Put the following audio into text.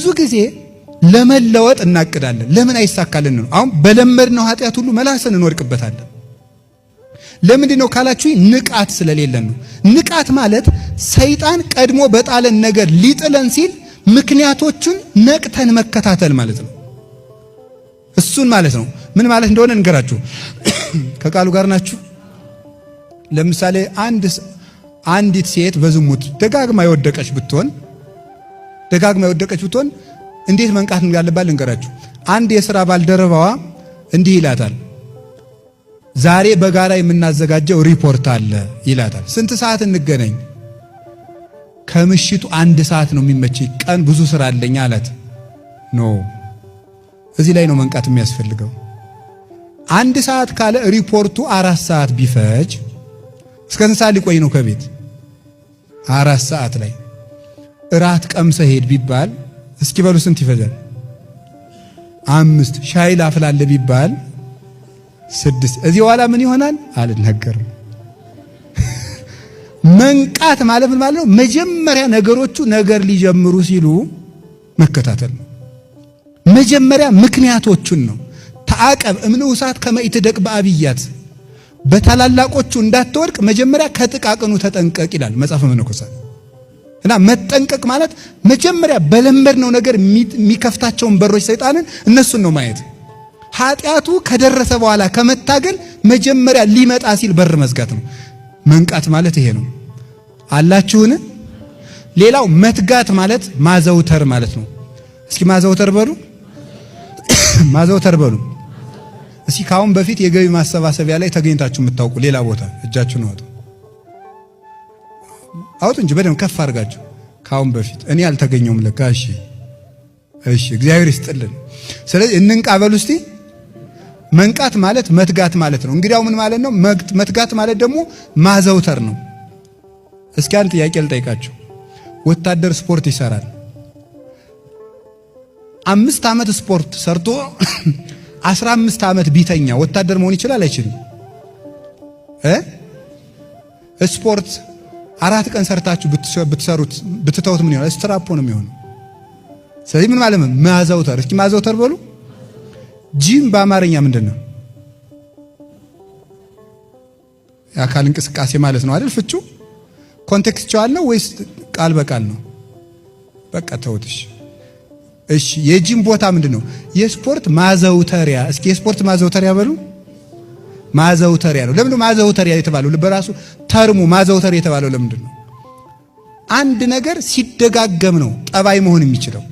ብዙ ጊዜ ለመለወጥ እናቅዳለን ለምን አይሳካልን ነው አሁን በለመድነው ኃጢያት ሁሉ መላሰን እንወድቅበታለን ለምንድን ነው ካላችሁ ንቃት ስለሌለን ነው ንቃት ማለት ሰይጣን ቀድሞ በጣለን ነገር ሊጥለን ሲል ምክንያቶቹን ነቅተን መከታተል ማለት ነው እሱን ማለት ነው ምን ማለት እንደሆነ እንገራችሁ ከቃሉ ጋር ናችሁ ለምሳሌ አንዲት ሴት በዝሙት ደጋግማ የወደቀች ብትሆን እንዴት መንቃት እንዳለባት እንገራችሁ አንድ የሥራ ባልደረባዋ እንዲህ ይላታል ዛሬ በጋራ የምናዘጋጀው ሪፖርት አለ ይላታል ስንት ሰዓት እንገናኝ ከምሽቱ 1 ሰዓት ነው የሚመችኝ ቀን ብዙ ስራ አለኝ አላት ኖ እዚህ ላይ ነው መንቃት የሚያስፈልገው 1 ሰዓት ካለ ሪፖርቱ 4 ሰዓት ቢፈጅ እስከ ስንት ሰዓት ሊቆይ ነው ከቤት 4 ሰዓት ላይ እራት ቀምሰ ሄድ ቢባል እስኪ በሉ ስንት ይፈጃል 5 ሻይ ላፍላለ ቢባል 6 እዚህ ኋላ ምን ይሆናል አልነገርም መንቃት ማለት ምን ማለት ነው መጀመሪያ ነገሮቹ ነገር ሊጀምሩ ሲሉ መከታተል ነው መጀመሪያ ምክንያቶቹን ነው ተዓቀብ እምንውሳት ከመይትደቅ በአብያት በታላላቆቹ እንዳትወድቅ መጀመሪያ ከጥቃቅኑ ተጠንቀቅ ይላል መጽሐፈ መነኮሳት እና መጠንቀቅ ማለት መጀመሪያ በለመድነው ነገር የሚከፍታቸውን በሮች ሰይጣንን እነሱን ነው ማየት ኃጢያቱ ከደረሰ በኋላ ከመታገል መጀመሪያ ሊመጣ ሲል በር መዝጋት ነው መንቃት ማለት ይሄ ነው አላችሁን ሌላው መትጋት ማለት ማዘውተር ማለት ነው እስኪ ማዘውተር በሉ እስኪ ካሁን በፊት የገቢ ማሰባሰቢያ ላይ ተገኝታችሁ የምታውቁ ሌላ ቦታ እጃችሁን አውጡ እንጂ በደም ከፍ አድርጋችሁ ካሁን በፊት እኔ አልተገኘውም ለካ እሺ እግዚአብሔር ይስጥልን ስለዚህ እንንቃ በሉ እስቲ መንቃት ማለት መትጋት ማለት ነው እንግዲያው ምን ማለት ነው መትጋት ማለት ደግሞ ማዘውተር ነው እስኪ አንድ ጥያቄ ልጠይቃችሁ ወታደር ስፖርት ይሰራል 5 ዓመት ስፖርት ሰርቶ 15 ዓመት ቢተኛ ወታደር መሆን ይችላል አይችልም ስፖርት 4 ቀን ሰርታችሁ ብትተውት ምን ይሆናል ስትራፖ ነው የሚሆነው ስለዚህ ምን ማለት ነው ማዘውተር እስኪ ማዘውተር በሉ ጂም በአማርኛ ምንድነው የአካል እንቅስቃሴ ማለት ነው አይደል ፍቹ ኮንቴክስቹዋል ነው ወይስ ቃል በቃል ነው በቃ ተውትሽ እሺ የጂም ቦታ ምንድነው የስፖርት ማዘውተሪያ እስኪ የስፖርት ማዘውተሪያ በሉ ማዘውተሪያ ነው ለምን ማዘውተሪያ የተባለው በራሱ ተርሙ ማዘውተሪያ የተባለው ለምንድነው አንድ ነገር ሲደጋገም ነው ጠባይ መሆን የሚችለው